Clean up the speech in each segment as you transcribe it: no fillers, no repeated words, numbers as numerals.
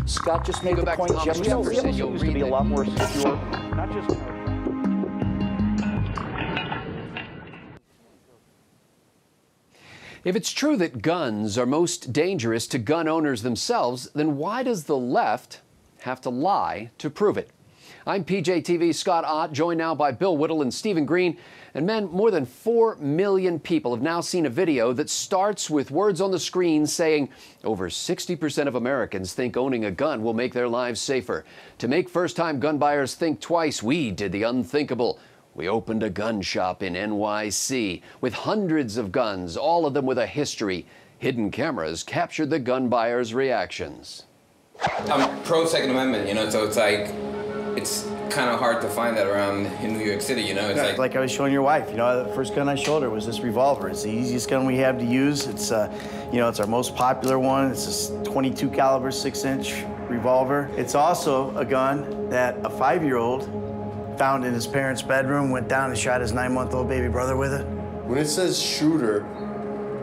Scott just made the point just Jefferson used to be a lot more secure, not just in our... If it's true that guns are most dangerous to gun owners themselves, then why does the left have to lie to prove it? I'm PJTV's Scott Ott, joined now by Bill Whittle and Stephen Green. And men, more than 4 million people have now seen a video that starts with words on the screen saying over 60% of Americans think owning a gun will make their lives safer. To make first-time gun buyers think twice, we did the unthinkable. We opened a gun shop in NYC with hundreds of guns, all of them with a history. Hidden cameras captured the gun buyers' reactions. I'm pro Second Amendment, you know, so it's like, it's kind of hard to find that around in New York City, you know? It's like I was showing your wife, you know, the first gun I showed her was this revolver. It's the easiest gun we have to use. It's, you know, it's our most popular one. It's a 22 caliber 6-inch revolver. It's also a gun that a 5-year-old found in his parents' bedroom, went down and shot his 9-month-old baby brother with it. When it says shooter,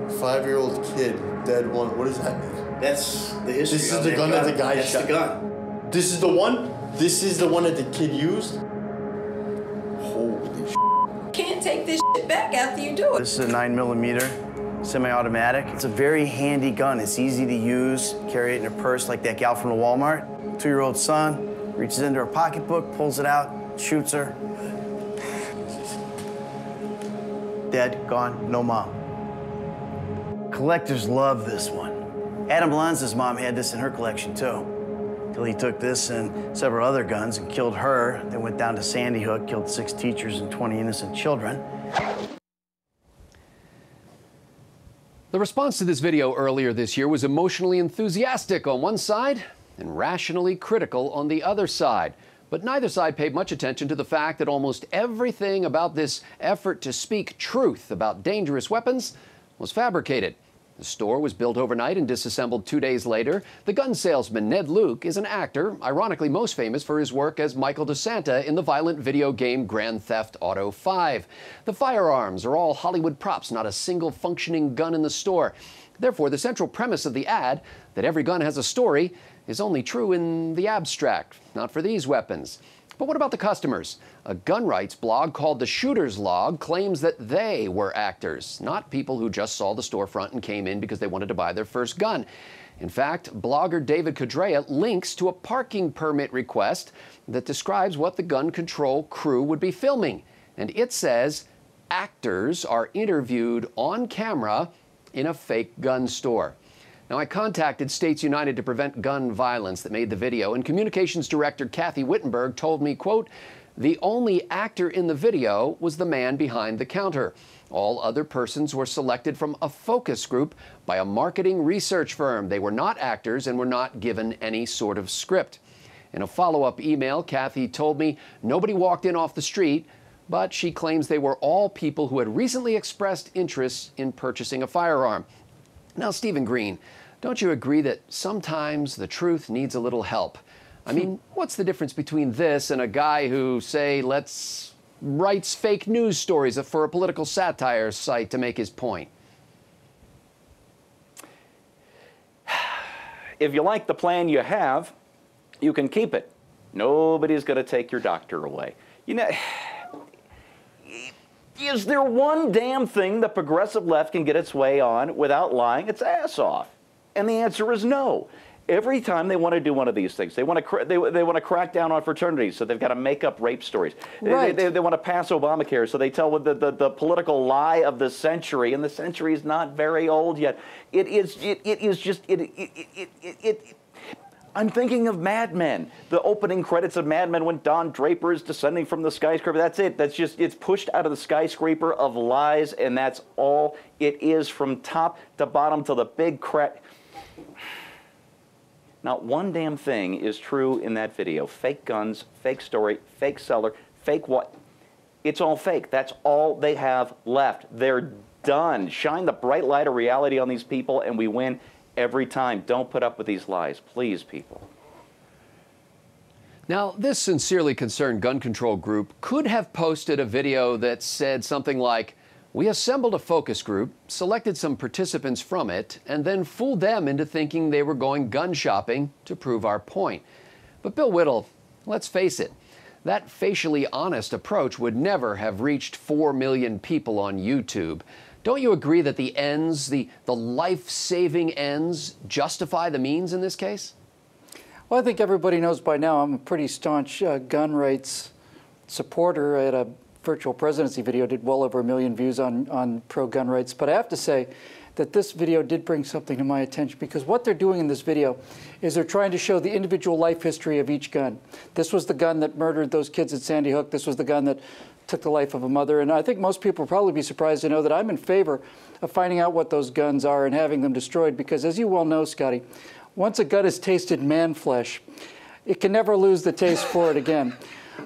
5-year-old kid, dead one, what does that mean? That's the history. This is the gun that the guy shot. That's the gun. This is the one? This is the one that the kid used? Holy shit. Can't take this shit back after you do it. This is a 9mm semi-automatic. It's a very handy gun. It's easy to use. Carry it in a purse like that gal from the Walmart. 2-year-old son reaches into her pocketbook, pulls it out, shoots her. Dead, gone, no mom. Collectors love this one. Adam Lanza's mom had this in her collection too. Till he took this and several other guns and killed her. Then went down to Sandy Hook, killed 6 teachers and 20 innocent children. The response to this video earlier this year was emotionally enthusiastic on one side and rationally critical on the other side. But neither side paid much attention to the fact that almost everything about this effort to speak truth about dangerous weapons was fabricated. The store was built overnight and disassembled 2 days later. The gun salesman Ned Luke is an actor, ironically most famous for his work as Michael DeSanta in the violent video game Grand Theft Auto 5. The firearms are all Hollywood props, not a single functioning gun in the store. Therefore, the central premise of the ad, that every gun has a story, is only true in the abstract, not for these weapons. But what about the customers? A gun rights blog called The Shooter's Log claims that they were actors, not people who just saw the storefront and came in because they wanted to buy their first gun. In fact, blogger David Codrea links to a parking permit request that describes what the gun control crew would be filming. And it says actors are interviewed on camera in a fake gun store. Now, I contacted States United to Prevent Gun Violence that made the video, and communications director Kathy Wittenberg told me, quote, the only actor in the video was the man behind the counter. All other persons were selected from a focus group by a marketing research firm. They were not actors and were not given any sort of script. In a follow-up email, Kathy told me nobody walked in off the street, but she claims they were all people who had recently expressed interest in purchasing a firearm. Now, Stephen Green, don't you agree that sometimes the truth needs a little help? I mean, what's the difference between this and a guy who, say, writes fake news stories for a political satire site to make his point? If you like the plan you have, you can keep it. Nobody's going to take your doctor away. You know, is there one damn thing the progressive left can get its way on without lying its ass off? And the answer is no. Every time they want to do one of these things, they want to crack down on fraternities, so they've got to make up rape stories. Right. They want to pass Obamacare, so they tell the political lie of the century, and the century is not very old yet. I'm thinking of Mad Men, the opening credits of Mad Men when Don Draper is descending from the skyscraper. That's it. That's just, it's pushed out of the skyscraper of lies, and that's all it is from top to bottom to the big crack. Not one damn thing is true in that video. Fake guns, fake story, fake seller, fake what? It's all fake. That's all they have left. They're done. Shine the bright light of reality on these people, and we win every time. Don't put up with these lies, please, people. Now, this sincerely concerned gun control group could have posted a video that said something like, We assembled a focus group, selected some participants from it, and then fooled them into thinking they were going gun shopping to prove our point. But Bill Whittle, let's face it, that facially honest approach would never have reached 4 million people on YouTube. Don't you agree that the ends, the life-saving ends, justify the means in this case? Well, I think everybody knows by now I'm a pretty staunch gun rights supporter. I had a virtual presidency video, did well over 1 million views on pro-gun rights. But I have to say that this video did bring something to my attention, because what they're doing in this video is they're trying to show the individual life history of each gun. This was the gun that murdered those kids at Sandy Hook. This was the gun that took the life of a mother. And I think most people will probably be surprised to know that I'm in favor of finding out what those guns are and having them destroyed, because as you well know, Scotty, once a gun has tasted man flesh, it can never lose the taste for it again.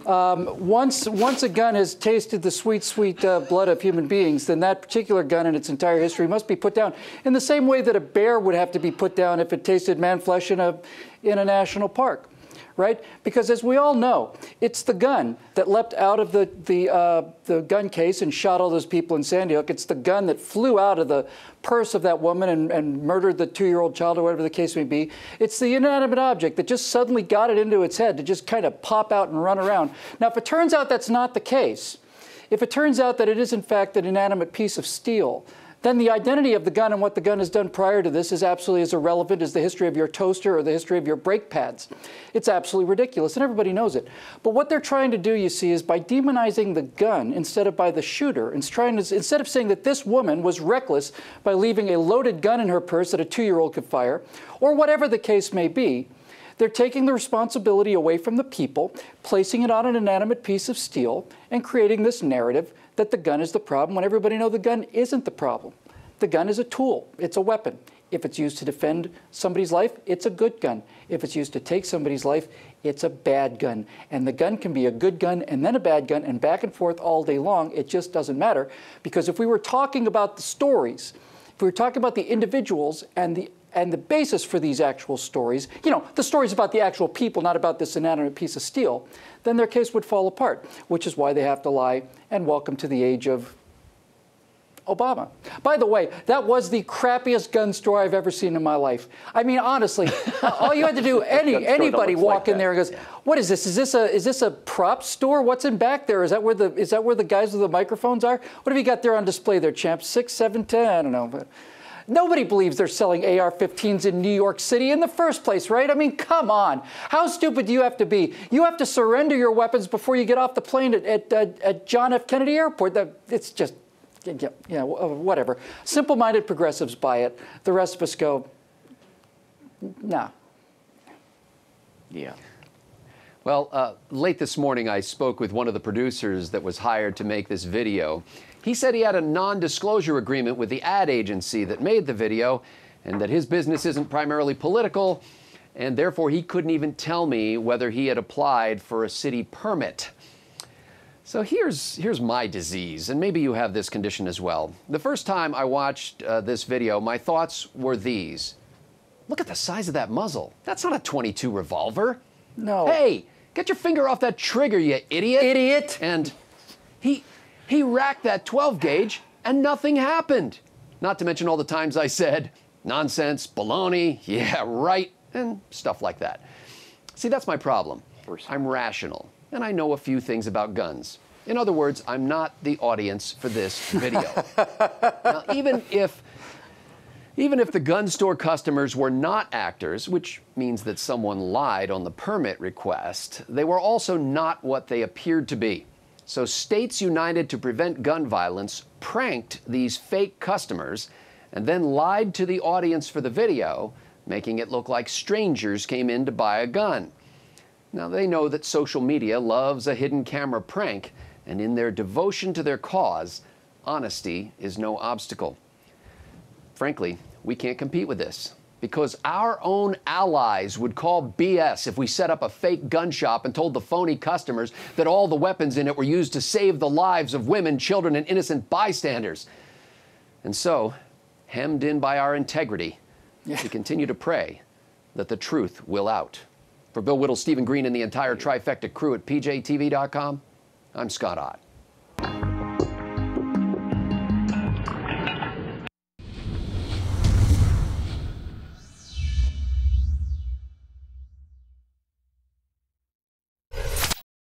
Once a gun has tasted the sweet, sweet blood of human beings, then that particular gun in its entire history must be put down in the same way that a bear would have to be put down if it tasted man flesh in a national park. Right? Because as we all know, it's the gun that leapt out of the gun case and shot all those people in Sandy Hook. It's the gun that flew out of the purse of that woman and murdered the 2-year-old child, or whatever the case may be. It's the inanimate object that just suddenly got it into its head to just kind of pop out and run around. Now, if it turns out that's not the case, if it turns out that it is in fact an inanimate piece of steel, then the identity of the gun and what the gun has done prior to this is absolutely as irrelevant as the history of your toaster or the history of your brake pads. It's absolutely ridiculous, and everybody knows it. But what they're trying to do, you see, is by demonizing the gun instead of by the shooter, and instead of saying that this woman was reckless by leaving a loaded gun in her purse that a 2-year-old could fire, or whatever the case may be, they're taking the responsibility away from the people, placing it on an inanimate piece of steel, and creating this narrative that the gun is the problem, when everybody knows the gun isn't the problem. The gun is a tool. It's a weapon. If it's used to defend somebody's life, it's a good gun. If it's used to take somebody's life, it's a bad gun. And the gun can be a good gun and then a bad gun and back and forth all day long. It just doesn't matter. Because if we were talking about the stories, if we were talking about the individuals and the basis for these actual stories, you know, the stories about the actual people, not about this inanimate piece of steel, then their case would fall apart, which is why they have to lie and welcome to the age of Obama. By the way, that was the crappiest gun store I've ever seen in my life. I mean, honestly, all you had to do, anybody walk in there and goes, "What is this? Is this a prop store? What's in back there? Is that where the guys with the microphones are? What have you got there on display there, champ? 6, 7, 10? I don't know." But nobody believes they're selling AR-15s in New York City in the first place, right? I mean, come on. How stupid do you have to be? You have to surrender your weapons before you get off the plane at John F. Kennedy Airport. It's just, yeah, whatever. Simple-minded progressives buy it. The rest of us go, nah. Yeah. Well, late this morning, I spoke with one of the producers that was hired to make this video. He said he had a non-disclosure agreement with the ad agency that made the video, and that his business isn't primarily political, and therefore he couldn't even tell me whether he had applied for a city permit. So here's my disease, and maybe you have this condition as well. The first time I watched this video, my thoughts were these. Look at the size of that muzzle. That's not a .22 revolver. No. Hey, get your finger off that trigger, you idiot. Idiot. And he racked that 12 gauge and nothing happened. Not to mention all the times I said, nonsense, baloney, yeah, right, and stuff like that. See, that's my problem. I'm rational, and I know a few things about guns. In other words, I'm not the audience for this video. Now, even if the gun store customers were not actors, which means that someone lied on the permit request, they were also not what they appeared to be. So States United to Prevent Gun Violence pranked these fake customers and then lied to the audience for the video, making it look like strangers came in to buy a gun. Now, they know that social media loves a hidden camera prank, and in their devotion to their cause, honesty is no obstacle. Frankly, we can't compete with this, because our own allies would call BS if we set up a fake gun shop and told the phony customers that all the weapons in it were used to save the lives of women, children, and innocent bystanders. And so, hemmed in by our integrity, we continue to pray that the truth will out. For Bill Whittle, Stephen Green, and the entire Trifecta crew at PJTV.com, I'm Scott Ott.